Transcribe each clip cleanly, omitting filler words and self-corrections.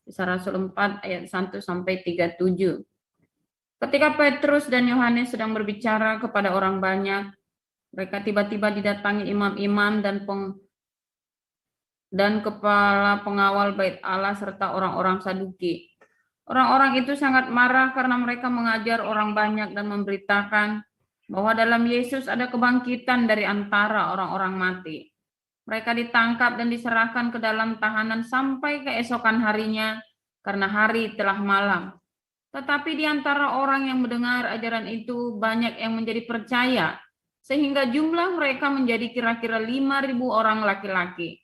Kisah Rasul 4 ayat 1 sampai 37. Ketika Petrus dan Yohanes sedang berbicara kepada orang banyak, mereka tiba-tiba didatangi imam-imam dan kepala pengawal bait Allah serta orang-orang Saduki. Orang-orang itu sangat marah karena mereka mengajar orang banyak dan memberitakan bahwa dalam Yesus ada kebangkitan dari antara orang-orang mati. Mereka ditangkap dan diserahkan ke dalam tahanan sampai keesokan harinya karena hari telah malam. Tetapi di antara orang yang mendengar ajaran itu banyak yang menjadi percaya, sehingga jumlah mereka menjadi kira-kira 5.000 orang laki-laki.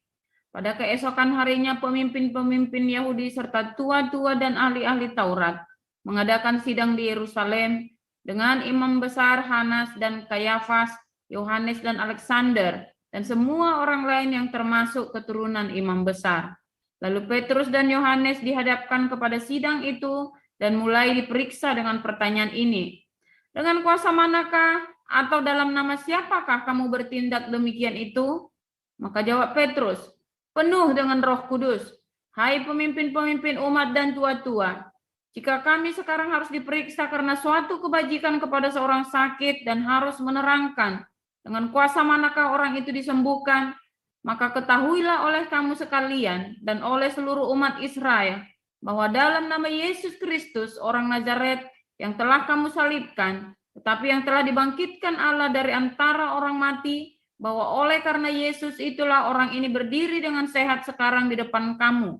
Pada keesokan harinya pemimpin-pemimpin Yahudi serta tua-tua dan ahli-ahli Taurat mengadakan sidang di Yerusalem dengan imam besar Hanas dan Kayafas, Yohanes dan Alexander, dan semua orang lain yang termasuk keturunan imam besar. Lalu Petrus dan Yohanes dihadapkan kepada sidang itu dan mulai diperiksa dengan pertanyaan ini. Dengan kuasa manakah atau dalam nama siapakah kamu bertindak demikian itu? Maka jawab Petrus, penuh dengan Roh Kudus, hai pemimpin-pemimpin umat dan tua-tua, jika kami sekarang harus diperiksa karena suatu kebajikan kepada seorang sakit dan harus menerangkan dengan kuasa manakah orang itu disembuhkan, maka ketahuilah oleh kamu sekalian dan oleh seluruh umat Israel bahwa dalam nama Yesus Kristus orang Nazaret yang telah kamu salibkan, tetapi yang telah dibangkitkan Allah dari antara orang mati, bahwa oleh karena Yesus itulah orang ini berdiri dengan sehat sekarang di depan kamu.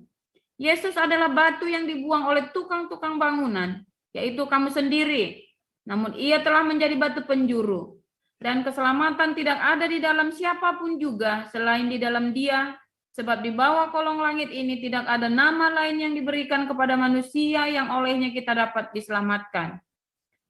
Yesus adalah batu yang dibuang oleh tukang-tukang bangunan, yaitu kamu sendiri. Namun ia telah menjadi batu penjuru. Dan keselamatan tidak ada di dalam siapapun juga selain di dalam Dia, sebab di bawah kolong langit ini tidak ada nama lain yang diberikan kepada manusia yang olehnya kita dapat diselamatkan.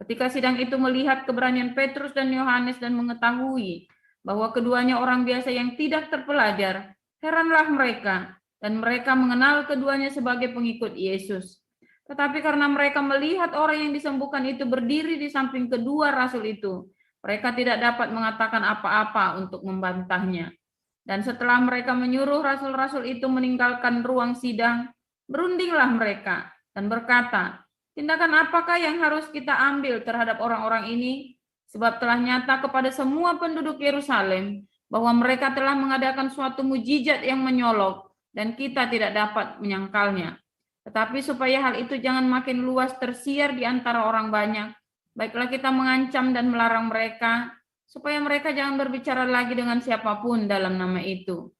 Ketika sidang itu melihat keberanian Petrus dan Yohanes dan mengetahui bahwa keduanya orang biasa yang tidak terpelajar, heranlah mereka, dan mereka mengenal keduanya sebagai pengikut Yesus. Tetapi karena mereka melihat orang yang disembuhkan itu berdiri di samping kedua rasul itu, mereka tidak dapat mengatakan apa-apa untuk membantahnya. Dan setelah mereka menyuruh rasul-rasul itu meninggalkan ruang sidang, berundinglah mereka dan berkata, tindakan apakah yang harus kita ambil terhadap orang-orang ini? Sebab telah nyata kepada semua penduduk Yerusalem bahwa mereka telah mengadakan suatu mujizat yang menyolok dan kita tidak dapat menyangkalnya. Tetapi supaya hal itu jangan makin luas tersiar di antara orang banyak, baiklah kita mengancam dan melarang mereka supaya mereka jangan berbicara lagi dengan siapapun dalam nama itu.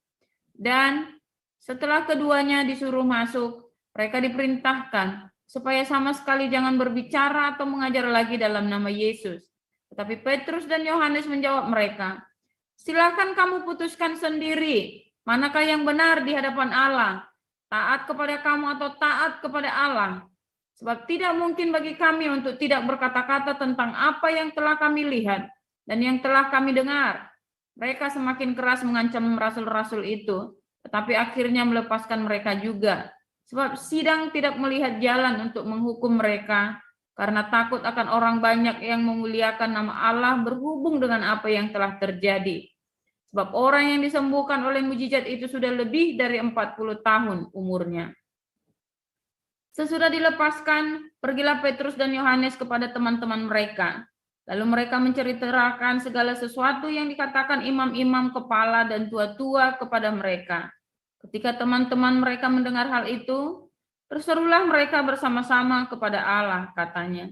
Dan setelah keduanya disuruh masuk, mereka diperintahkan supaya sama sekali jangan berbicara atau mengajar lagi dalam nama Yesus. Tetapi Petrus dan Yohanes menjawab mereka, silakan kamu putuskan sendiri, manakah yang benar di hadapan Allah, taat kepada kamu atau taat kepada Allah. Sebab tidak mungkin bagi kami untuk tidak berkata-kata tentang apa yang telah kami lihat dan yang telah kami dengar. Mereka semakin keras mengancam rasul-rasul itu, tetapi akhirnya melepaskan mereka juga. Sebab sidang tidak melihat jalan untuk menghukum mereka, karena takut akan orang banyak yang memuliakan nama Allah berhubung dengan apa yang telah terjadi. Sebab orang yang disembuhkan oleh mujizat itu sudah lebih dari 40 tahun umurnya. Sesudah dilepaskan, pergilah Petrus dan Yohanes kepada teman-teman mereka. Lalu mereka menceritakan segala sesuatu yang dikatakan imam-imam kepala dan tua-tua kepada mereka. Ketika teman-teman mereka mendengar hal itu, berserulah mereka bersama-sama kepada Allah, katanya,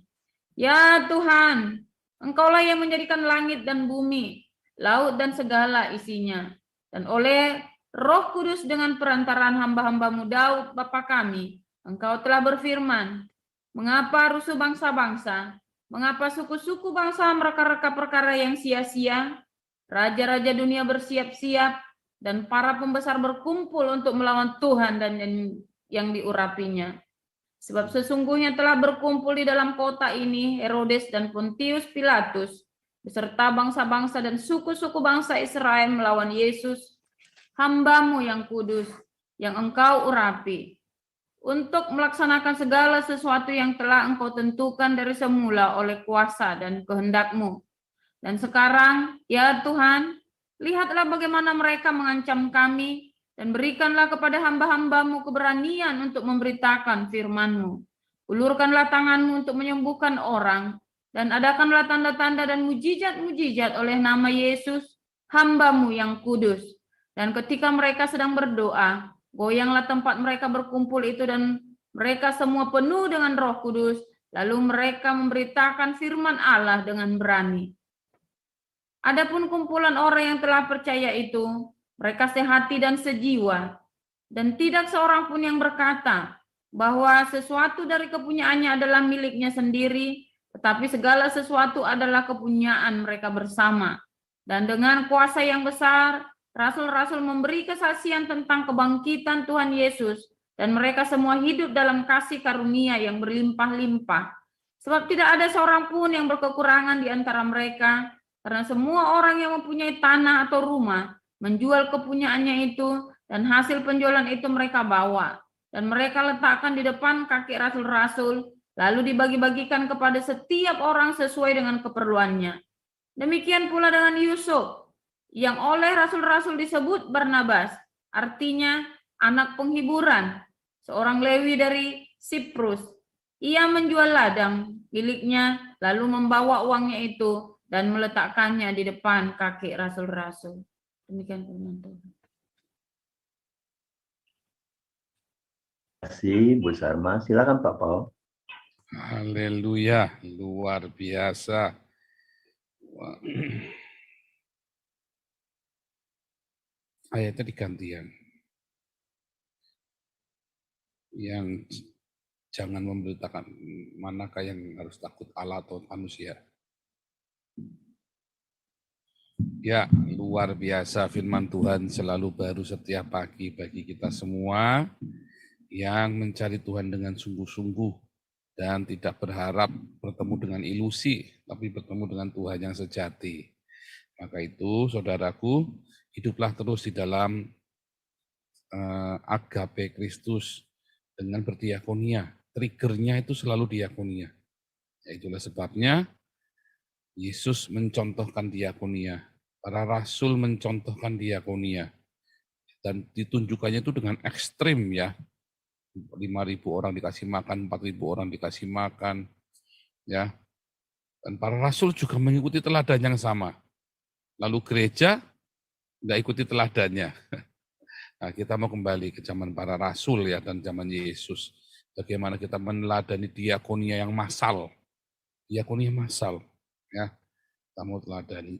ya Tuhan, Engkaulah yang menjadikan langit dan bumi, laut dan segala isinya. Dan oleh Roh Kudus dengan perantaraan hamba-hambamu Daud, Bapa kami, Engkau telah berfirman, mengapa rusuh bangsa-bangsa, mengapa suku-suku bangsa mereka-reka perkara yang sia-sia, raja-raja dunia bersiap-siap, dan para pembesar berkumpul untuk melawan Tuhan dan yang diurapinya. Sebab sesungguhnya telah berkumpul di dalam kota ini Herodes dan Pontius Pilatus, beserta bangsa-bangsa dan suku-suku bangsa Israel melawan Yesus, hamba-Mu yang kudus, yang Engkau urapi, untuk melaksanakan segala sesuatu yang telah Engkau tentukan dari semula oleh kuasa dan kehendak-Mu. Dan sekarang, ya Tuhan, lihatlah bagaimana mereka mengancam kami Dan berikanlah kepada hamba-hambamu keberanian untuk memberitakan firman-Mu. Ulurkanlah tangan-Mu untuk menyembuhkan orang, dan adakanlah tanda-tanda dan mujizat-mujizat oleh nama Yesus, hamba-Mu yang kudus. Dan ketika mereka sedang berdoa, goyanglah tempat mereka berkumpul itu, dan mereka semua penuh dengan Roh Kudus. Lalu mereka memberitakan firman Allah dengan berani. Adapun kumpulan orang yang telah percaya itu, mereka sehati dan sejiwa, dan tidak seorang pun yang berkata bahwa sesuatu dari kepunyaannya adalah miliknya sendiri, tetapi segala sesuatu adalah kepunyaan mereka bersama. Dan dengan kuasa yang besar, rasul-rasul memberi kesaksian tentang kebangkitan Tuhan Yesus, dan mereka semua hidup dalam kasih karunia yang berlimpah-limpah. Sebab tidak ada seorang pun yang berkekurangan di antara mereka, karena semua orang yang mempunyai tanah atau rumah menjual kepunyaannya itu, dan hasil penjualan itu mereka bawa, dan mereka letakkan di depan kaki rasul-rasul, lalu dibagi-bagikan kepada setiap orang sesuai dengan keperluannya. Demikian pula dengan Yusuf, yang oleh rasul-rasul disebut Barnabas, artinya anak penghiburan, seorang Lewi dari Siprus. Ia menjual ladang miliknya, lalu membawa uangnya itu dan meletakkannya di depan kaki rasul-rasul. Demikian firman Tuhan. Terima kasih Bu Sarma. Silakan Pak Paul. Haleluya, luar biasa. Ayatnya digantian. Yang jangan memberitakan manakah yang harus takut Allah atau manusia. Ya, luar biasa firman Tuhan selalu baru setiap pagi bagi kita semua yang mencari Tuhan dengan sungguh-sungguh dan tidak berharap bertemu dengan ilusi, tapi bertemu dengan Tuhan yang sejati. Maka itu, saudaraku, hiduplah terus di dalam agape Kristus dengan berdiakonia. Triggernya itu selalu diakonia. Itulah sebabnya Yesus mencontohkan diakonia. Para rasul mencontohkan diakonia. Dan ditunjukkannya itu dengan ekstrim ya. 5.000 orang dikasih makan, 4.000 orang dikasih makan. Ya. Dan para rasul juga mengikuti teladan yang sama. Lalu gereja nggak ikuti teladannya. Nah, kita mau kembali ke zaman para rasul ya dan zaman Yesus. Bagaimana kita meneladani diakonia yang massal. Diakonia massal. Ya, kita mau teladani.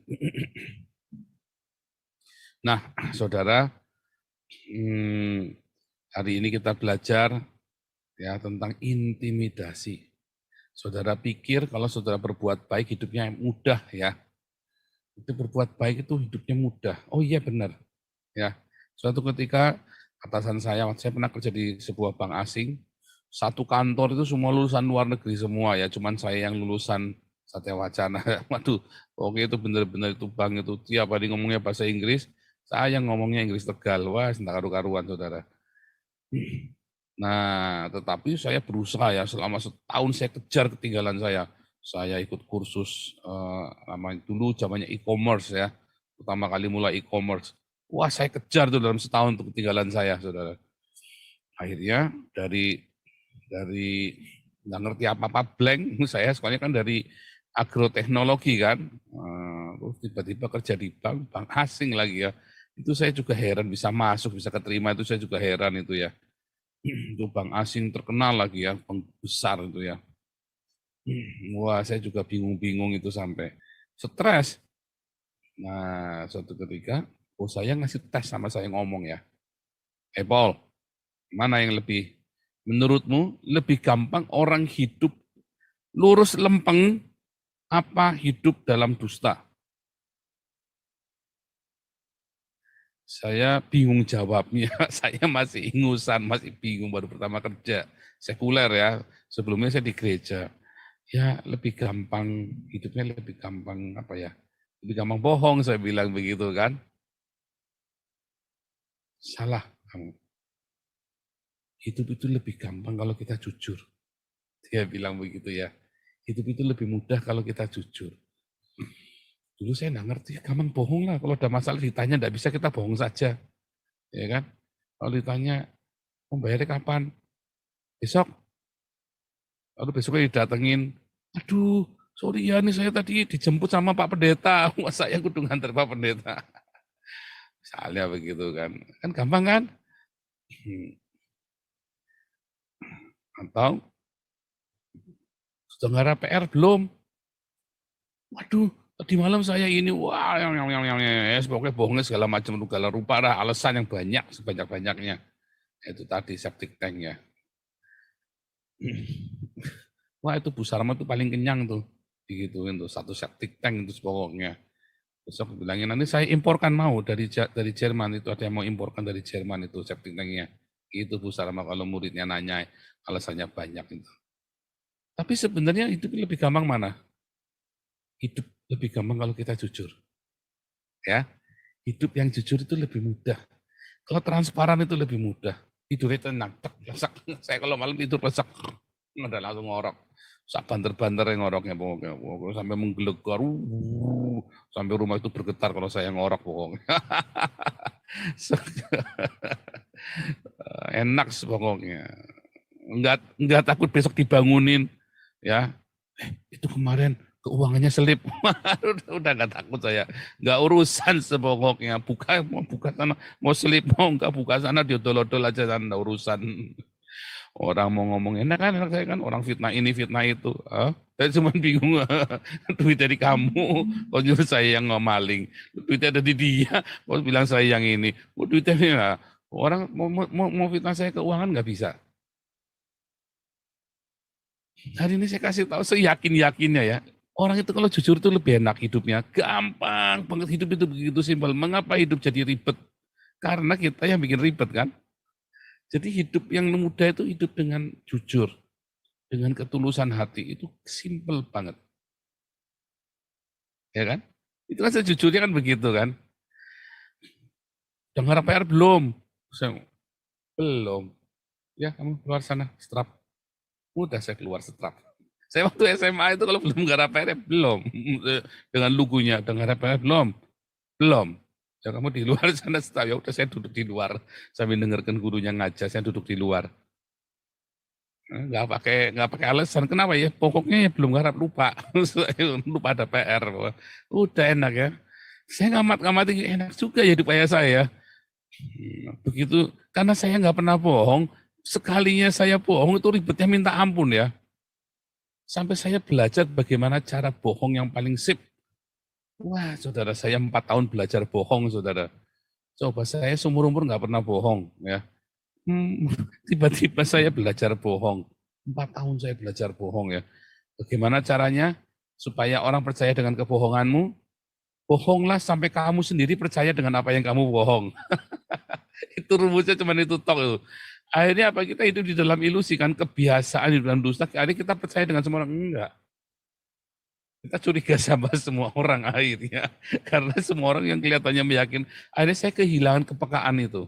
Nah, saudara, hari ini kita belajar ya tentang intimidasi. Saudara pikir kalau saudara berbuat baik hidupnya mudah ya. Itu berbuat baik itu hidupnya mudah. Oh iya benar. Ya. Suatu ketika atasan saya pernah kerja di sebuah bank asing, satu kantor itu semua lulusan luar negeri semua ya, cuman saya yang lulusan Satya Wacana. Waduh, oke itu benar-benar itu bank itu tiap hari ngomongnya bahasa Inggris, saya yang ngomongnya Inggris Tegal. Wah, enggak karu-karuan saudara. Nah, tetapi saya berusaha ya selama setahun saya kejar ketinggalan saya. Saya ikut kursus namanya dulu zamannya e-commerce ya, pertama kali mulai e-commerce. Wah, saya kejar tuh dalam setahun tuh ketinggalan saya, saudara. Akhirnya dari nggak ngerti apa-apa blank, saya sekolahnya kan dari agroteknologi kan, terus tiba-tiba kerja di bank asing lagi ya. Itu saya juga heran bisa masuk, bisa keterima itu saya juga heran itu ya. Itu bank asing terkenal lagi ya, bank besar itu ya. Wah, saya juga bingung-bingung itu sampai stres. Nah, suatu ketika saya ngasih tes sama saya ngomong ya. Paul, mana yang menurutmu lebih gampang orang hidup lurus lempeng apa hidup dalam dusta? Saya bingung jawabnya, saya masih ingusan, masih bingung baru pertama kerja. Sekuler ya, sebelumnya saya di gereja. Ya lebih gampang, hidupnya lebih gampang apa ya, lebih gampang bohong saya bilang begitu kan. Salah kamu. Hidup itu lebih gampang kalau kita jujur. Dia bilang begitu ya. Hidup itu lebih mudah kalau kita jujur. Dulu saya nggak ngerti, gampang bohong lah. Kalau ada masalah ditanya nggak bisa kita bohong saja. Ya kan? Lalu ditanya, mau bayarnya kapan? Besok. Lalu besoknya didatengin, aduh, sorry ya nih saya tadi dijemput sama Pak Pendeta. Wah, saya kudu nganter Pak Pendeta. Misalnya begitu kan. Kan gampang kan? Atau sudah ngarap PR belum? Waduh, tadi malam saya ini, wah, pokoknya bohongnya segala macam, segala rupa lah, alasan yang banyak, sebanyak-banyaknya. Itu tadi septic tank ya. Wah itu Bu Sarma tuh paling kenyang tuh, digituin tuh, satu septic tank itu pokoknya. Terus aku bilangin, nanti saya imporkan mau dari Jerman, itu ada yang mau imporkan dari Jerman itu septic tanknya. Itu Bu Sarma kalau muridnya nanya, alasannya banyak itu. Tapi sebenarnya hidup lebih gampang mana? Hidup lebih gampang kalau kita jujur. Ya, hidup yang jujur itu lebih mudah. Kalau transparan itu lebih mudah. Tidurnya tenang, lesak. Saya kalau malam tidur lesak, udah langsung ngorok. Sak banter-banter yang ngoroknya pokoknya. Sampai menggelegar, sampai rumah itu bergetar kalau saya ngorok pokoknya. Enak pokoknya. Enggak takut besok dibangunin. Ya, itu kemarin keuangannya selip. Udah nggak takut saya. Nggak urusan sepokoknya. Buka sana, mau selip, mau nggak buka sana, diodol-odol aja sana, nggak urusan. Orang mau ngomong enak kan, enak saya kan, orang fitnah ini, fitnah itu. Saya cuma bingung, duit dari kamu, kok nyuruh saya yang ngomaling. Duitnya ada di dia, kok bilang saya yang ini. Duitnya ini lah. Orang mau fitnah saya keuangan nggak bisa. Hari ini saya kasih tahu seyakin-yakinnya ya. Orang itu kalau jujur itu lebih enak hidupnya. Gampang banget, hidup itu begitu simpel. Mengapa hidup jadi ribet? Karena kita yang bikin ribet kan. Jadi hidup yang mudah itu hidup dengan jujur. Dengan ketulusan hati. Itu simpel banget. Ya kan? Itu kan sejujurnya kan begitu kan. Udah ngarap PR belum? Belum. Ya kamu keluar sana, strap. Udah saya keluar strap. Saya waktu SMA itu kalau belum ngarap PR belum. Dengan lugunya, udah ngarap PR belum? Belum. Ya kamu di luar sana strap. Ya udah saya duduk di luar. Sambil dengarkan gurunya ngajar, saya duduk di luar. Nggak pakai alasan. Kenapa ya? Pokoknya ya belum garap, lupa. Lupa ada PR. Udah enak ya. Saya ngamat-ngamati enak juga ya hidup ayah saya. Begitu, karena saya nggak pernah bohong. Sekalinya saya bohong itu ribetnya minta ampun ya. Sampai saya belajar bagaimana cara bohong yang paling sip. Wah, saudara, saya 4 tahun belajar bohong, saudara. Coba saya seumur-umur nggak pernah bohong ya. Tiba-tiba saya belajar bohong. 4 tahun saya belajar bohong ya. Bagaimana caranya supaya orang percaya dengan kebohonganmu? Bohonglah sampai kamu sendiri percaya dengan apa yang kamu bohong. Itu rumusnya cuma itu tok itu. Akhirnya apa, kita hidup di dalam ilusi kan, kebiasaan di dalam dusta. Akhirnya kita percaya dengan semua orang, enggak. Kita curiga sama semua orang akhirnya. Karena semua orang yang kelihatannya meyakin, akhirnya saya kehilangan kepekaan itu.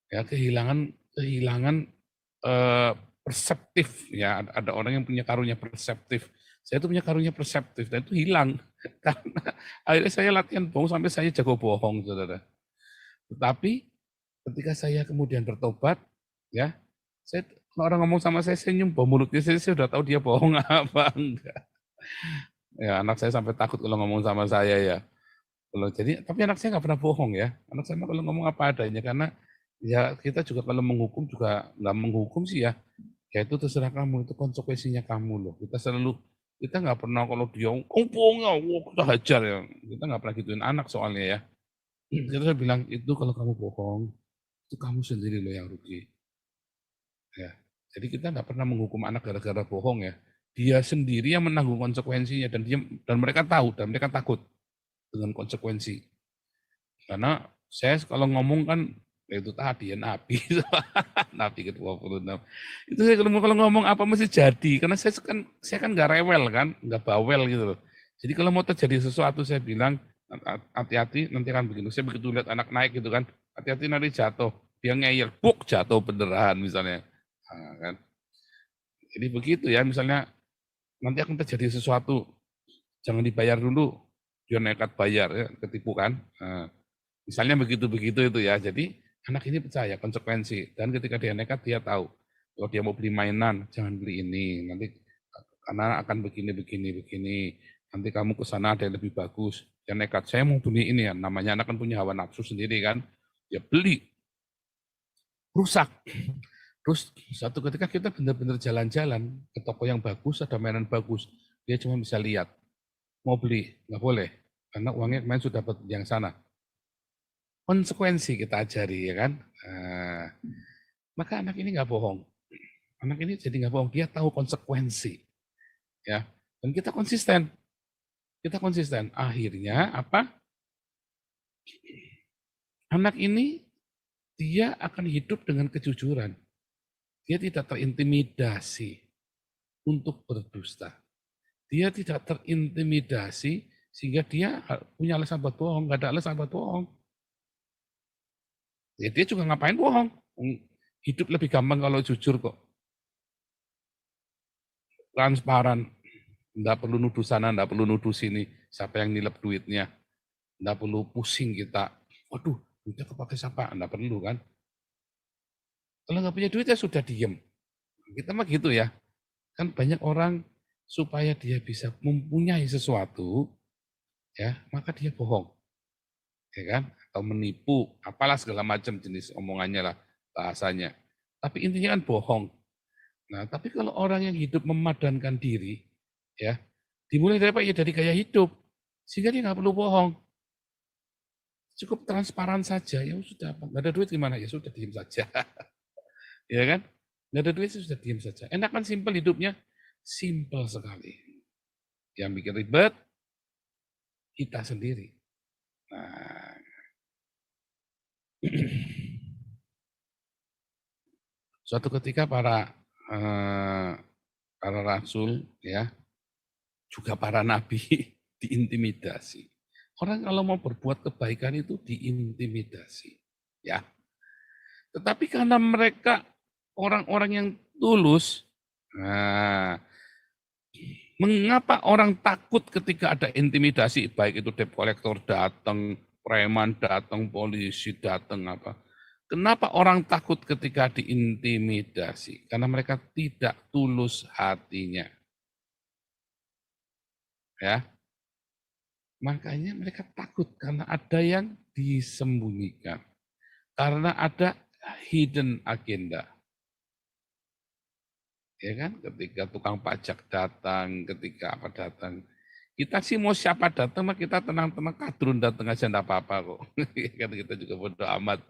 Ya, kehilangan perseptif ya. Ada orang yang punya karunia perseptif. Saya itu punya karunia perseptif dan itu hilang karena akhirnya saya latihan bohong sampai saya jago bohong, saudara. Tetapi ketika saya kemudian bertobat, ya, kalau orang ngomong sama saya senyum, bau mulutnya saya sudah tahu dia bohong apa enggak. Ya, anak saya sampai takut kalau ngomong sama saya ya. Tapi anak saya nggak pernah bohong ya. Anak saya kalau ngomong apa adanya karena ya kita juga kalau menghukum juga nggak menghukum sih ya. Ya itu terserah kamu, itu konsekuensinya kamu loh. Kita nggak pernah kalau dia kita hajar ya. Kita nggak pernah gituin anak soalnya ya. Kita bilang itu kalau kamu bohong, itu kamu sendiri loh yang rugi. Ya. Jadi kita nggak pernah menghukum anak gara-gara bohong ya. Dia sendiri yang menanggung konsekuensinya dan mereka tahu dan mereka takut dengan konsekuensi. Karena saya kalau ngomong kan itu tadi ya Nabi, Nabi ke-26. Itu saya kalau ngomong apa mesti jadi, karena saya kan nggak rewel kan, nggak bawel gitu loh. Jadi kalau mau terjadi sesuatu saya bilang hati-hati nanti kan begitu. Saya begitu lihat anak naik gitu kan, hati-hati nanti jatuh. Dia ngeyel, buk jatuh beneran misalnya. Nah, kan. Jadi begitu ya, misalnya nanti akan terjadi sesuatu, jangan dibayar dulu, dia nekat bayar ya, ketipu kan. Nah, misalnya begitu-begitu itu ya. Jadi Anak ini percaya konsekuensi, dan ketika dia nekat dia tahu kalau dia mau beli mainan jangan beli ini, nanti karena akan begini. Nanti kamu ke sana ada yang lebih bagus. Dia nekat, saya mau beli ini ya. Namanya anak kan punya hawa nafsu sendiri kan. Dia beli, rusak. Terus satu ketika kita benar-benar jalan-jalan ke toko yang bagus, ada mainan bagus. Dia cuma bisa lihat. Mau beli, nggak boleh. Karena uangnya kemarin sudah dapat yang sana. Konsekuensi kita ajari, ya kan. Maka anak ini nggak bohong. Anak ini jadi nggak bohong. Dia tahu konsekuensi. Ya, dan kita konsisten. Akhirnya apa? Anak ini dia akan hidup dengan kejujuran. Dia tidak terintimidasi untuk berdusta. Dia tidak terintimidasi sehingga dia punya alasan buat bohong, nggak ada alasan buat bohong. Ya, dia juga ngapain bohong? Hidup lebih gampang kalau jujur kok. Transparan. Nggak perlu nuduh sana, nggak perlu nuduh sini. Siapa yang nilep duitnya. Nggak perlu pusing kita. Waduh, duitnya kepake siapa? Nggak perlu kan. Kalau nggak punya duit ya sudah diem. Kita mah gitu ya. Kan banyak orang supaya dia bisa mempunyai sesuatu, ya maka dia bohong. Ya kan? Atau menipu, apalah segala macam jenis omongannya lah, bahasanya. Tapi intinya kan bohong. Nah, tapi kalau orang yang hidup memadankan diri, ya, dimulai dari apa? Ya dari gaya hidup. Sehingga dia nggak perlu bohong. Cukup transparan saja, ya sudah, nggak ada duit gimana? Ya sudah, diem saja. Ya kan? Nggak ada duit, ya sudah diem saja. Enak kan simpel hidupnya? Simpel sekali. Yang bikin ribet, kita sendiri. Nah, suatu ketika para rasul, ya, juga para nabi diintimidasi. Orang kalau mau berbuat kebaikan itu diintimidasi, ya. Tetapi karena mereka orang-orang yang tulus, nah, mengapa orang takut ketika ada intimidasi, baik itu debt collector datang, preman datang, polisi datang, apa? Kenapa orang takut ketika diintimidasi? Karena mereka tidak tulus hatinya. Ya. Makanya mereka takut karena ada yang disembunyikan. Karena ada hidden agenda. Ya kan, ketika tukang pajak datang, ketika apa datang, kita sih mau siapa datang, mah kita tenang-tenang, kadrun datang aja enggak apa-apa kok. Kan kita juga bodo amat.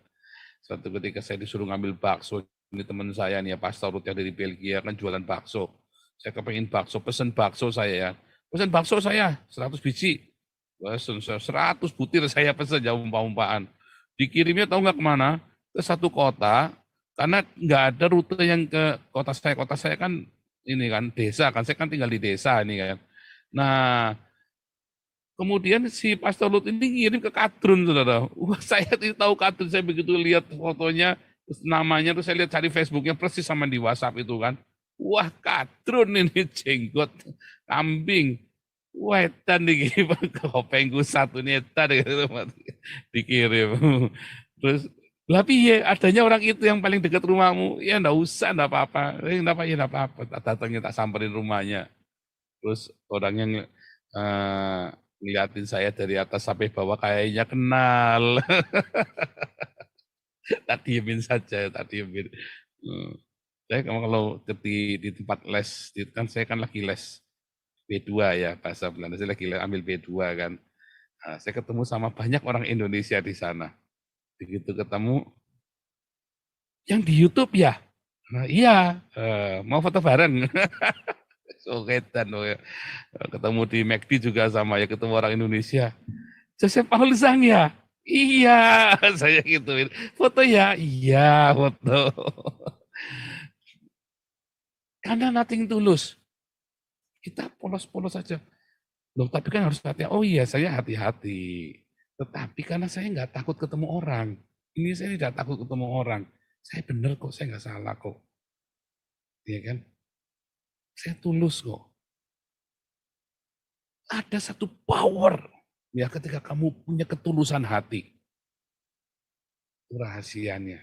Suatu ketika saya disuruh ngambil bakso, ini teman saya nih ya, Pastor Ruth yang dari Belgia kan jualan bakso. Saya kepengen bakso, pesen bakso saya ya. Pesen bakso saya 100 biji. 100 butir saya pesen, jauh umpah-umpahan. Dikirimnya tahu nggak kemana? Ke satu kota, karena nggak ada rute yang ke kota saya. Kota saya kan ini kan desa kan, saya kan tinggal di desa ini kan. Nah, kemudian si Pastor Lut ini ngirim ke Kadrun, saudara. Wah, saya tahu Kadrun, saya begitu lihat fotonya, terus namanya, terus saya lihat cari Facebooknya persis sama di WhatsApp itu kan. Wah, Kadrun ini jenggot kambing. Wah, etan dikirim ke kopengku satu ini etan dikirim. Terus, tapi ya adanya orang itu yang paling dekat rumahmu, ya enggak usah, enggak apa-apa. Enggak apa-apa, ya enggak apa-apa. Datangnya tak samperin rumahnya. Terus orangnya ngeliatin saya dari atas sampai bawah kayaknya kenal. Tak diemin saja, tak diemin. Saya kalau di tempat les, kan saya kan lagi les B2 ya, bahasa Belanda, saya lagi ambil B2 kan. Nah, saya ketemu sama banyak orang Indonesia di sana. Begitu ketemu, yang di YouTube ya? Nah, iya, mau foto bareng. Soketan, ketemu di McD juga sama ya, ketemu orang Indonesia. Joseph Paul Zhang ya? Iya, saya gituin. Foto ya? Iya, foto. Karena nothing tulus. Kita polos-polos saja. Loh, tapi kan harus hati-hati. Oh iya, saya hati-hati. Tetapi karena saya nggak takut ketemu orang. Ini saya tidak takut ketemu orang. Saya benar kok, saya nggak salah kok. Iya kan? Saya tulus kok. Ada satu power ya ketika kamu punya ketulusan hati. Itu rahasianya.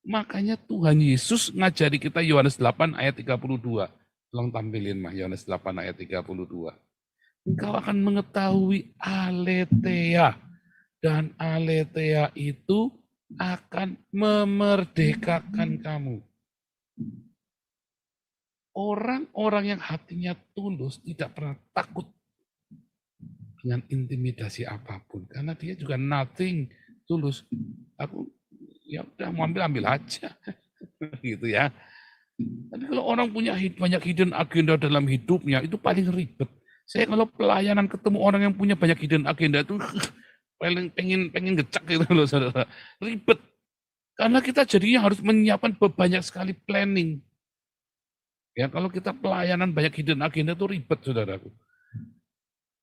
Makanya Tuhan Yesus ngajari kita Yohanes 8 ayat 32. Tolong tampilin mah Yohanes 8 ayat 32. Engkau akan mengetahui aletheia. Dan aletheia itu akan memerdekakan kamu. Orang-orang yang hatinya tulus tidak pernah takut dengan intimidasi apapun. Karena dia juga nothing tulus. Aku ya udah mau ambil aja. Gitu ya. Tapi kalau orang punya banyak hidden agenda dalam hidupnya, itu paling ribet. Saya kalau pelayanan ketemu orang yang punya banyak hidden agenda itu paling pengen gecek gitu loh, saudara. Ribet. Karena kita jadinya harus menyiapkan banyak sekali planning. Ya, kalau kita pelayanan banyak hidden agenda itu ribet, saudaraku.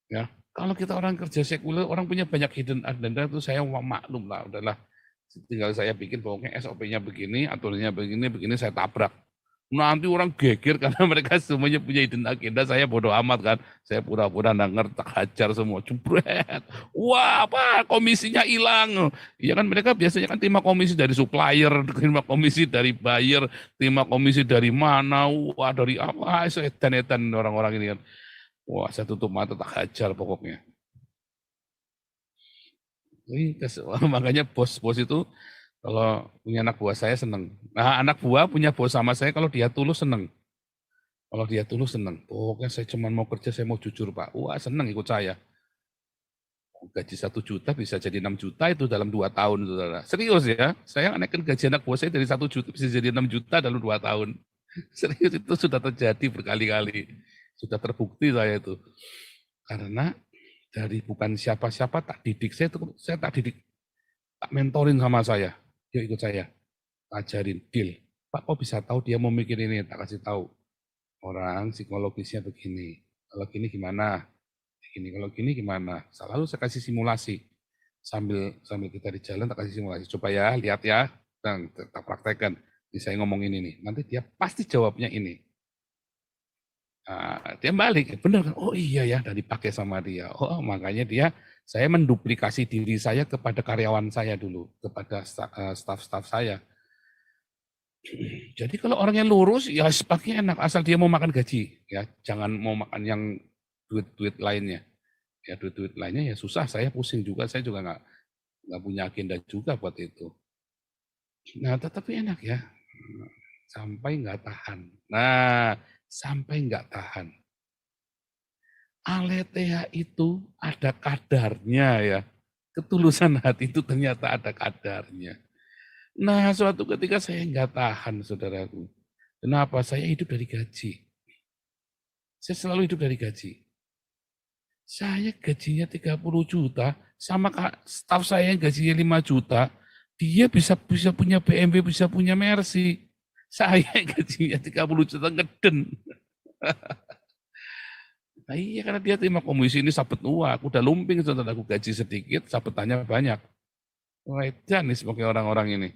Ya, kalau kita orang kerja sekuler, orang punya banyak hidden agenda itu saya maklum lah, udahlah. Tinggal saya bikin pokoknya SOP-nya begini, aturannya begini, saya tabrak. Nanti orang geger karena mereka semuanya punya hidden agenda, saya bodoh amat kan. Saya pura-pura nggak ngerti, tak hajar semua, jebret. Wah, apa komisinya hilang. Ya kan mereka biasanya kan terima komisi dari supplier, terima komisi dari buyer, terima komisi dari mana, wah dari apa, edan-edan orang-orang ini kan. Wah, saya tutup mata, tak hajar pokoknya. Makanya bos-bos itu kalau punya anak buah saya seneng. Nah, anak buah punya bos sama saya kalau dia tulus seneng. Kalau dia tulus seneng. Pokoknya saya cuma mau kerja, saya mau jujur Pak. Wah seneng ikut saya. Gaji 1 juta bisa jadi 6 juta itu dalam 2 tahun. Saudara. Serius ya, saya naikin gaji anak buah saya dari 1 juta bisa jadi 6 juta dalam 2 tahun. Serius itu sudah terjadi berkali-kali. Sudah terbukti saya itu. Karena dari bukan siapa-siapa tak didik, saya tak didik. Tak mentorin sama saya. Yuk ikut saya, ajarin, deal. Pak kok bisa tahu dia mau mikir ini? Tak kasih tahu. Orang psikologisnya begini. Kalau gini gimana? Gini, kalau gini gimana? Selalu saya kasih simulasi. Sambil kita di jalan tak kasih simulasi. Coba ya, lihat ya. Dan tak praktekkan. Ini saya ngomong ini nih. Nanti dia pasti jawabnya ini. Nah, dia balik, benar kan? Oh iya ya, dari dipakai sama dia. Oh makanya saya menduplikasi diri saya kepada karyawan saya dulu, kepada staff-staff saya. Jadi kalau orangnya lurus, ya pakai enak, asal dia mau makan gaji, ya jangan mau makan yang duit-duit lainnya. Ya duit-duit lainnya ya susah, saya pusing juga, saya juga nggak punya agenda juga buat itu. Nah tetapi enak ya, sampai nggak tahan. Nah sampai nggak tahan. Aletheia itu ada kadarnya ya. Ketulusan hati itu ternyata ada kadarnya. Nah, suatu ketika saya nggak tahan, saudaraku. Kenapa? Saya hidup dari gaji. Saya selalu hidup dari gaji. Saya gajinya 30 juta, sama staf saya yang gajinya 5 juta, dia bisa punya BMW, bisa punya Mercy. Saya gajinya 30 juta ngeden. Nah iya karena dia terima komisi ini sabet aku udah lumping saudara, aku gaji sedikit, sabetannya banyak. Wedan nih sebagai orang-orang ini.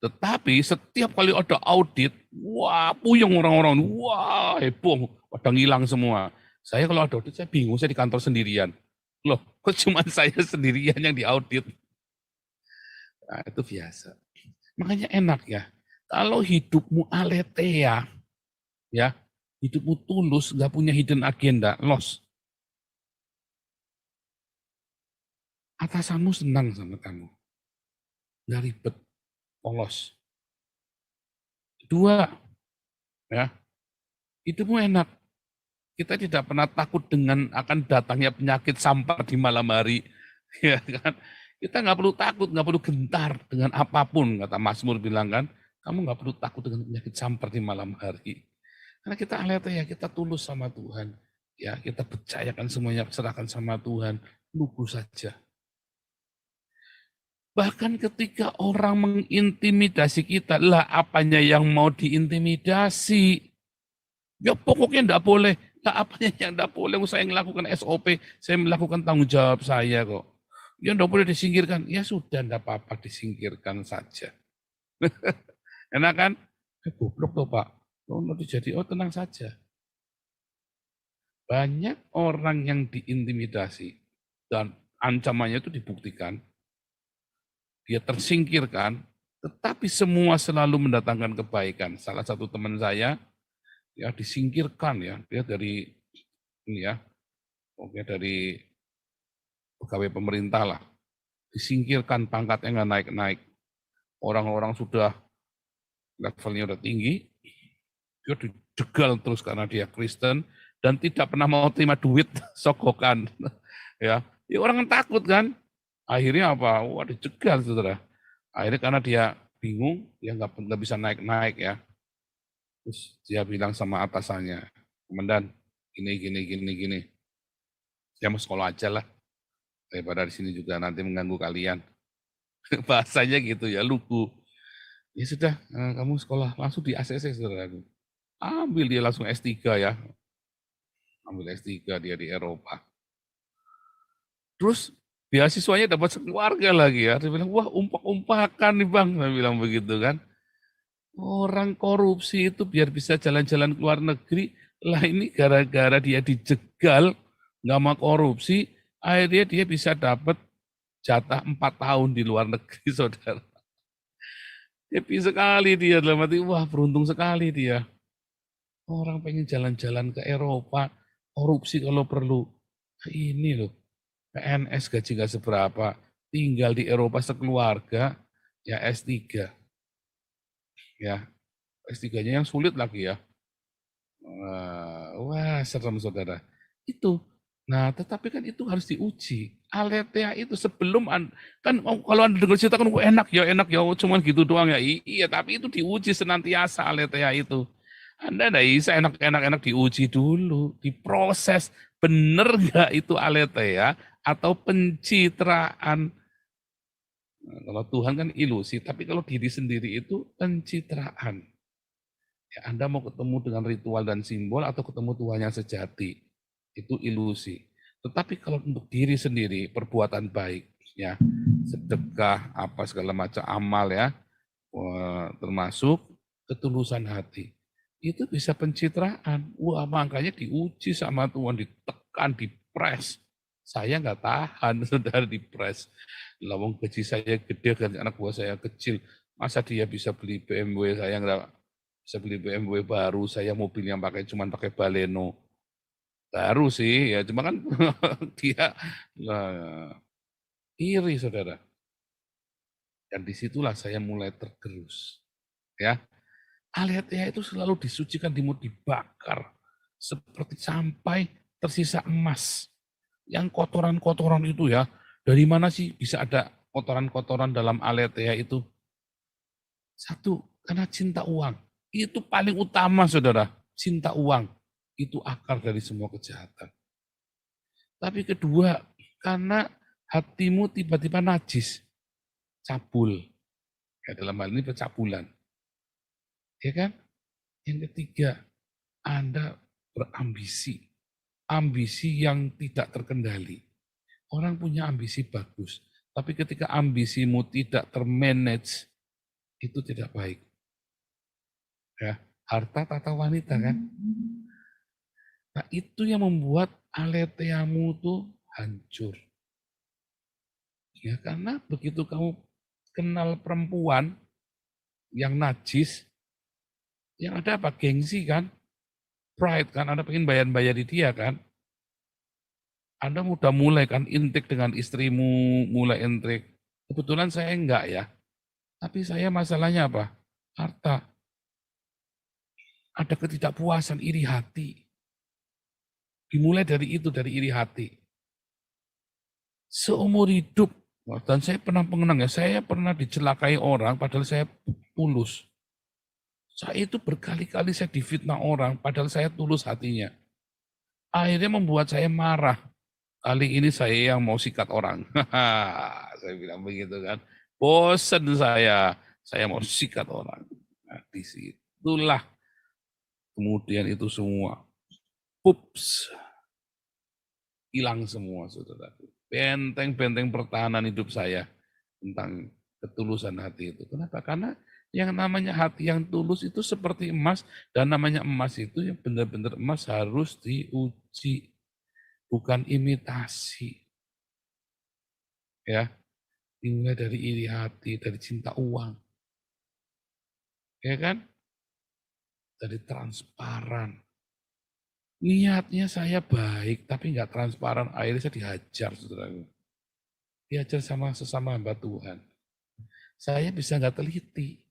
Tetapi setiap kali ada audit, wah puyeng orang-orang, wah heboh, pada ngilang semua. Saya kalau ada audit, saya bingung, saya di kantor sendirian. Loh, kok cuma saya sendirian yang diaudit? Nah itu biasa. Makanya enak ya, kalau hidupmu aletheia, ya, hidupmu tulus, nggak punya hidden agenda, loss. Atasanmu senang sama kamu. Nggak ribet, polos. Dua, ya, hidupmu enak. Kita tidak pernah takut dengan akan datangnya penyakit sampar di malam hari. Ya kan? Kita nggak perlu takut, nggak perlu gentar dengan apapun, kata Mazmur bilang kan. Kamu nggak perlu takut dengan penyakit sampar di malam hari. Karena kita aletheia, kita tulus sama Tuhan. Ya, kita percayakan semuanya, serahkan sama Tuhan. Lugu saja. Bahkan ketika orang mengintimidasi kita, lah apanya yang mau diintimidasi? Ya pokoknya enggak boleh. Lah apanya yang enggak boleh? Saya melakukan SOP, saya melakukan tanggung jawab saya kok. Ya enggak boleh disingkirkan. Ya sudah, enggak apa-apa, disingkirkan saja. Enak kan? Goblok tuh Pak. Oh, jadi, oh tenang saja. Banyak orang yang diintimidasi dan ancamannya itu dibuktikan. dia tersingkirkan, tetapi semua selalu mendatangkan kebaikan. Salah satu teman saya, ya disingkirkan ya, dia dari ini ya, oke dari pegawai pemerintah lah, disingkirkan pangkatnya nggak naik-naik. Orang-orang sudah levelnya udah tinggi, dia dijegal terus karena dia Kristen dan tidak pernah mau terima duit sogokan. Ya, orang kan takut kan. Akhirnya apa? Wah, dijegal saudara. Akhirnya karena dia bingung, dia nggak bisa naik-naik ya. Terus dia bilang sama atasannya, komandan, gini. Saya mau sekolah aja lah, daripada di sini juga nanti mengganggu kalian. Bahasanya gitu ya, lugu. Ya sudah, kamu sekolah langsung di ACC saudaraku. Ambil dia langsung S3 ya. Ambil S3 dia di Eropa. Terus beasiswanya dapat sekeluarga lagi ya. Dia bilang, wah umpak-umpakan nih bang. Saya bilang begitu kan. Orang korupsi itu biar bisa jalan-jalan ke luar negeri. Lah ini gara-gara dia dijegal, nggak mau korupsi, akhirnya dia bisa dapat jatah 4 tahun di luar negeri, saudara. Happy sekali dia, dalam arti, wah beruntung sekali dia. Orang pengen jalan-jalan ke Eropa, korupsi kalau perlu. Ini loh, PNS gaji nggak seberapa, tinggal di Eropa sekeluarga, ya S3. Ya, S3-nya yang sulit lagi ya. Wah, serem saudara. Itu. Nah, tetapi kan itu harus diuji. Aletheia itu sebelum kan kalau Anda dengar cerita kan enak ya, cuman gitu doang ya. Iya, tapi itu diuji senantiasa aletheia itu. Anda tidak bisa enak-enak diuji dulu, diproses benar nggak itu aletheia atau pencitraan. Nah, kalau Tuhan kan ilusi, tapi kalau diri sendiri itu pencitraan. Ya, Anda mau ketemu dengan ritual dan simbol atau ketemu Tuhan yang sejati, itu ilusi. Tetapi kalau untuk diri sendiri, perbuatan baik, ya sedekah, apa segala macam amal ya, termasuk ketulusan hati, itu bisa pencitraan. Wah, makanya diuji sama Tuhan, ditekan, dipres. Saya nggak tahan, saudara, dipres. Lawang gaji saya gede, gaji anak buah saya kecil. Masa dia bisa beli BMW, saya nggak bisa beli BMW baru, saya mobil yang cuman pakai Baleno. Baru sih, ya cuma kan dia iri, saudara. Dan disitulah saya mulai tergerus. Ya, aletheia itu selalu disucikan, dibakar seperti sampai tersisa emas. Yang kotoran-kotoran itu ya, dari mana sih bisa ada kotoran-kotoran dalam aletheia itu? Satu, karena cinta uang. Itu paling utama, saudara. Cinta uang. Itu akar dari semua kejahatan. Tapi kedua, karena hatimu tiba-tiba najis. Cabul. Ya, dalam hal ini pencabulan. Ya kan? Yang ketiga, Anda berambisi. Ambisi yang tidak terkendali. Orang punya ambisi bagus. Tapi ketika ambisimu tidak termanage, itu tidak baik. Ya, harta tata wanita kan. Nah, itu yang membuat aletheamu tuh hancur. Ya, karena begitu kamu kenal perempuan yang najis, yang ada apa? Gengsi kan? Pride kan? Anda pengen bayar-bayari dia kan? Anda udah mulai kan intrik dengan istrimu, mulai intrik. Kebetulan saya enggak ya. Tapi saya masalahnya apa? Harta. Ada ketidakpuasan, iri hati. Dimulai dari itu, dari iri hati. Seumur hidup, dan saya pernah pengenang ya, saya pernah dicelakai orang padahal saya tulus. Saya itu berkali-kali saya difitnah orang padahal saya tulus hatinya. Akhirnya membuat saya marah. Kali ini saya yang mau sikat orang. Saya bilang begitu kan. Bosan saya mau sikat orang. Nah, disitulah kemudian itu semua. Pups. Hilang semua, saudara. Benteng-benteng pertahanan hidup saya tentang ketulusan hati itu. Kenapa? Karena yang namanya hati yang tulus itu seperti emas, dan namanya emas itu yang benar-benar emas harus diuji, bukan imitasi. Ya, dimulai dari iri hati, dari cinta uang, ya kan? Dari transparan. Niatnya saya baik, tapi nggak transparan, akhirnya saya dihajar, saudaraku. Dihajar sama sesama hamba Tuhan. Saya bisa nggak teliti,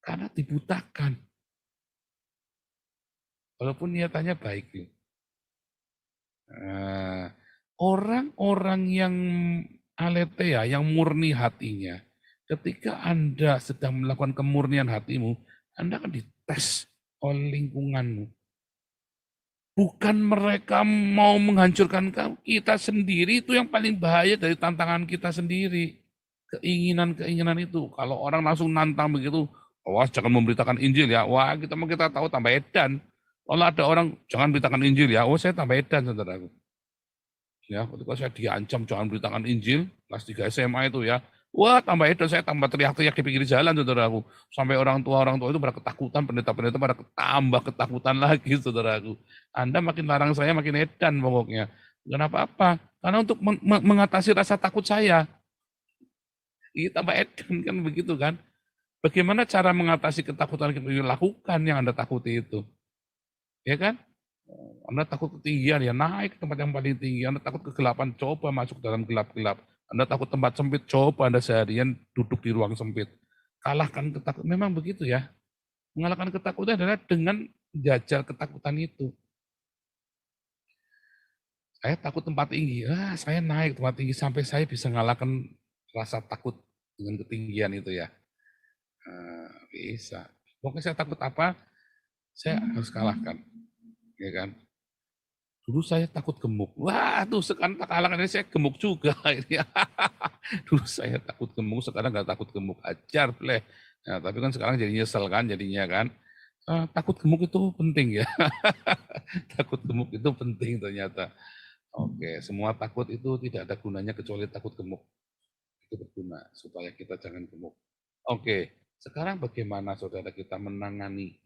karena dibutakan. Walaupun niatannya baik. Nah, orang-orang yang aletheia, yang murni hatinya, ketika Anda sedang melakukan kemurnian hatimu, Anda akan dites oleh lingkunganmu. Bukan mereka mau menghancurkan kamu, kita sendiri itu yang paling bahaya dari tantangan kita sendiri. Keinginan-keinginan itu. Kalau orang langsung nantang begitu, awas jangan memberitakan Injil ya. Wah, kita tahu tambah edan. Kalau ada orang jangan beritakan Injil ya, oh saya tambah edan, saudaraku. Ya, ketika saya diancam jangan beritakan Injil, kelas 3 SMA itu ya. Wah, tambah edan, saya tambah teriak-teriak di pinggir jalan, saudaraku. Sampai orang tua itu pada ketakutan, pendeta-pendeta pada tambah ketakutan lagi, saudaraku. Anda makin larang saya, makin edan pokoknya. Kenapa apa? Karena untuk mengatasi rasa takut saya. Ini tambah edan kan begitu kan. Bagaimana cara mengatasi ketakutan yang lakukan yang Anda takuti itu? Ya kan? Anda takut ketinggian, ya naik ke tempat yang paling tinggi. Anda takut kegelapan, coba masuk dalam gelap-gelap. Anda takut tempat sempit, coba Anda seharian duduk di ruang sempit. Kalahkan ketakutan. Memang begitu ya. Mengalahkan ketakutan adalah dengan jajal ketakutan itu. Saya takut tempat tinggi. Saya naik tempat tinggi sampai saya bisa mengalahkan rasa takut dengan ketinggian itu ya. Bisa. Pokoknya saya takut apa, saya harus kalahkan. Ya kan? Dulu saya takut gemuk. Wah, tuh sekarang tak kalahkan ini saya gemuk juga. Dulu saya takut gemuk, sekarang nggak takut gemuk. Ajar, boleh. Nah, tapi kan sekarang jadi nyesel kan jadinya kan. Takut gemuk itu penting ya. Takut gemuk itu penting ternyata. Oke, semua takut itu tidak ada gunanya kecuali takut gemuk. Itu berguna supaya kita jangan gemuk. Oke, sekarang bagaimana saudara kita menangani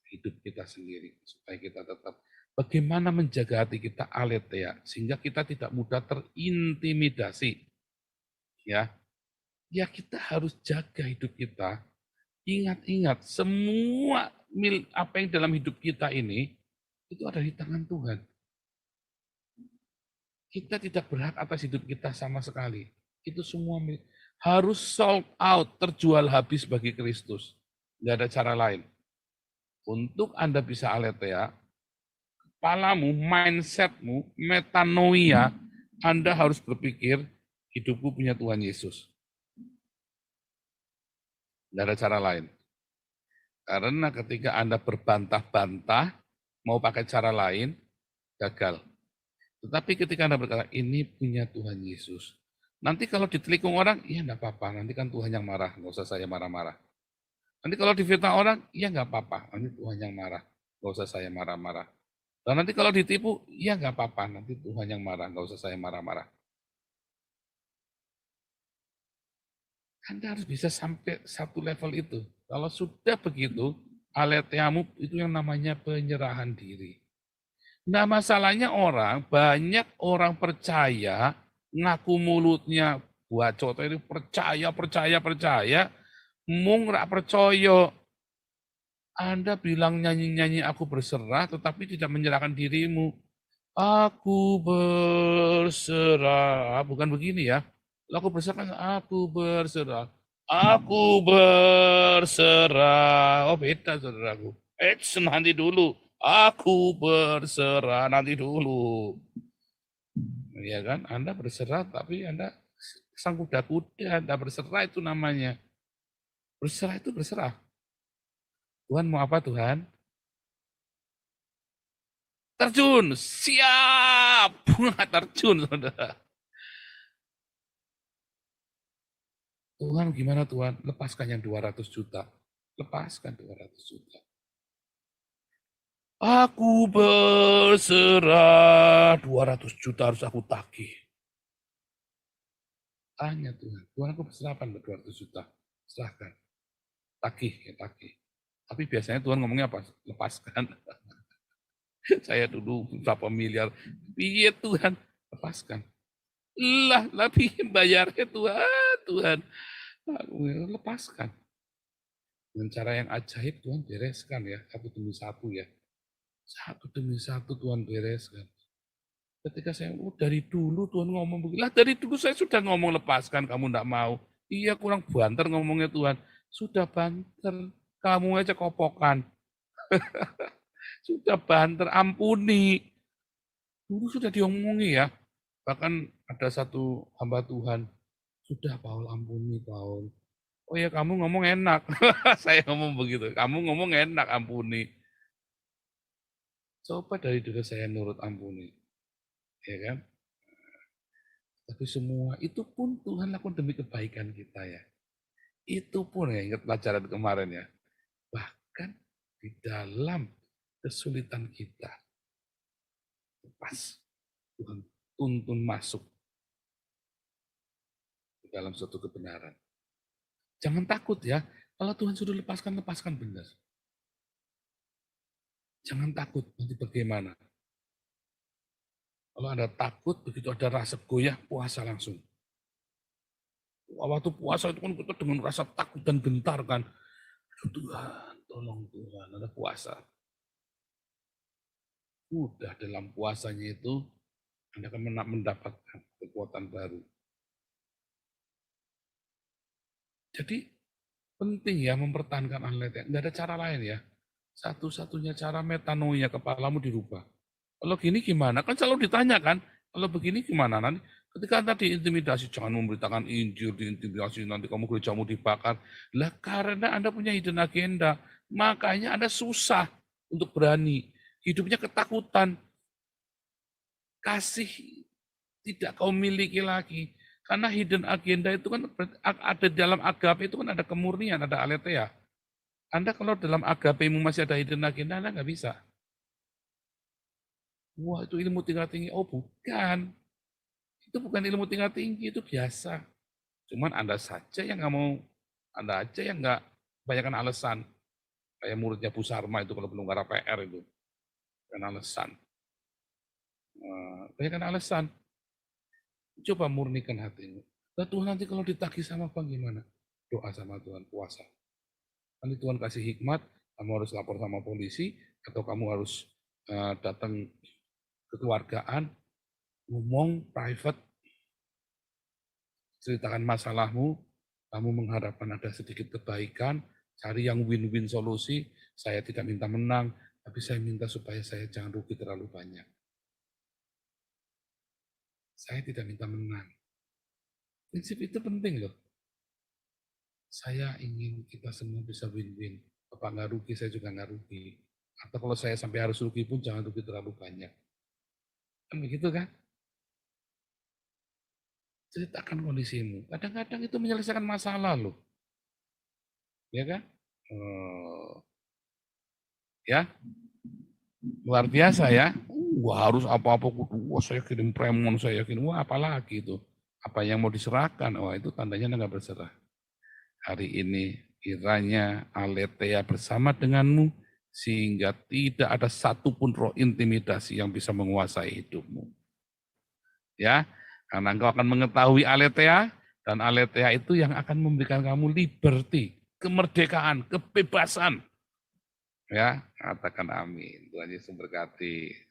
hidup kita sendiri supaya kita tetap bagaimana menjaga hati kita aletheia sehingga kita tidak mudah terintimidasi. Ya. Ya kita harus jaga hidup kita. Ingat-ingat semua apa yang dalam hidup kita ini itu ada di tangan Tuhan. Kita tidak berhak atas hidup kita sama sekali. Itu semua harus sold out, terjual habis bagi Kristus. Nggak ada cara lain. Untuk Anda bisa aletheia, kepalamu, mindsetmu, metanoia, Anda harus berpikir, hidupku punya Tuhan Yesus. Nggak ada cara lain. Karena ketika Anda berbantah-bantah, mau pakai cara lain, gagal. Tetapi ketika Anda berkata, ini punya Tuhan Yesus. Nanti kalau ditelikung orang, ya nggak apa-apa, nanti kan Tuhan yang marah, nggak usah saya marah-marah. Nanti kalau difitnah orang, ya nggak apa-apa, nanti Tuhan yang marah, nggak usah saya marah-marah. Dan nanti kalau ditipu, ya nggak apa-apa, nanti Tuhan yang marah, nggak usah saya marah-marah. Anda harus bisa sampai satu level itu. Kalau sudah begitu, aletheamu itu yang namanya penyerahan diri. Nah masalahnya banyak orang percaya, ngaku mulutnya buat contoh ini percaya, mung rak percaya. Anda bilang nyanyi-nyanyi aku berserah, tetapi tidak menyerahkan dirimu. Aku berserah, bukan begini ya. Aku berserah, aku berserah. Aku berserah. Oh beda saudaraku. Nanti dulu. Aku berserah nanti dulu. Ya kan, Anda berserah tapi Anda sang kuda-kuda, Anda berserah itu namanya. Berserah itu berserah. Tuhan mau apa Tuhan? Terjun, siap. Terjun saudara. Tuhan gimana Tuhan? Lepaskan yang 200 juta. Lepaskan 200 juta. Aku berserah, 200 juta harus aku tagih. Tanya Tuhan, Tuhan aku berserah apa 200 juta? Serahkan. Tagih, ya tagih. Tapi biasanya Tuhan ngomongnya apa? Lepaskan. Saya dulu berapa miliar. Iya Tuhan, lepaskan. Lah, lebih bayarnya Tuhan. Tuhan, aku lepaskan. Dengan cara yang ajaib Tuhan bereskan ya, satu demi satu ya. Satu demi satu Tuhan bereskan. Ketika saya, dari dulu Tuhan ngomong begini. Lah dari dulu saya sudah ngomong lepaskan, kamu enggak mau. Iya kurang banter ngomongnya Tuhan. Sudah banter, kamu aja kopokan. Sudah banter, ampuni. Dulu sudah diomongi ya. Bahkan ada satu hamba Tuhan. Sudah Paul, ampuni Paul. Oh ya kamu ngomong enak. Saya ngomong begitu. Kamu ngomong enak, ampuni. Coba dari dulu saya nurut ampuni. Ya kan? Tapi semua itu pun Tuhan lakukan demi kebaikan kita ya. Itu pun ya, ingat pelajaran kemarin ya. Bahkan di dalam kesulitan kita. Pas Tuhan tuntun masuk ke dalam suatu kebenaran. Jangan takut ya. Kalau Tuhan sudah lepaskan, lepaskan benar. Jangan takut, nanti bagaimana? Kalau Anda takut, begitu ada rasa goyah, puasa langsung. Waktu puasa itu kan kita dengan rasa takut dan gentar kan. Tuhan, tolong Tuhan, ada puasa. Udah dalam puasanya itu, Anda akan mendapatkan kekuatan baru. Jadi penting ya mempertahankan Alkitab. Nggak ada cara lain ya. Satu-satunya cara metanoia, kepalamu dirubah. Kalau gini gimana? Kan selalu ditanya kan, kalau begini gimana? Nanti ketika Anda diintimidasi, jangan memberitakan Injil, diintimidasi, nanti kamu gerejamu dibakar. Lah karena Anda punya hidden agenda, makanya Anda susah untuk berani. Hidupnya ketakutan. Kasih tidak kau miliki lagi. Karena hidden agenda itu kan ada dalam agape itu kan ada kemurnian, ada aletheia. Anda kalau dalam agapemu masih ada hidden agenda, Anda nggak bisa. Wah itu ilmu tingkat tinggi. Oh bukan. Itu bukan ilmu tingkat tinggi, itu biasa. Cuman Anda saja yang nggak mau, Anda aja yang nggak banyakkan alasan. Kayak muridnya Bu Sarma itu kalau belum ngarah PR itu. Kan alasan. Banyakkan alasan. Coba murnikan hatimu. Nah, Tuhan nanti kalau ditagih sama Bang gimana? Doa sama Tuhan, puasa. Nanti Tuhan kasih hikmat, kamu harus lapor sama polisi, atau kamu harus datang kekeluargaan, ngomong private, ceritakan masalahmu, kamu mengharapkan ada sedikit kebaikan, cari yang win-win solusi, saya tidak minta menang, tapi saya minta supaya saya jangan rugi terlalu banyak. Saya tidak minta menang. Prinsip itu penting loh. Saya ingin kita semua bisa win-win. Bapak nggak rugi, saya juga nggak rugi. Atau kalau saya sampai harus rugi pun jangan rugi terlalu banyak. Kan begitu kan? Ceritakan kondisimu. Kadang-kadang itu menyelesaikan masalah loh. Ya kan? Ya, luar biasa ya. Wah harus apa-apa kudu. Wah saya kirim premon, saya kirim. Wah apalagi itu. Apa yang mau diserahkan? Wah itu tandanya Anda nggak berserah. Hari ini kiranya aletheia bersama denganmu sehingga tidak ada satupun roh intimidasi yang bisa menguasai hidupmu. Ya, karena engkau akan mengetahui aletheia dan aletheia itu yang akan memberikan kamu liberty, kemerdekaan, kebebasan. Ya, katakan amin. Tuhan Yesus berkati.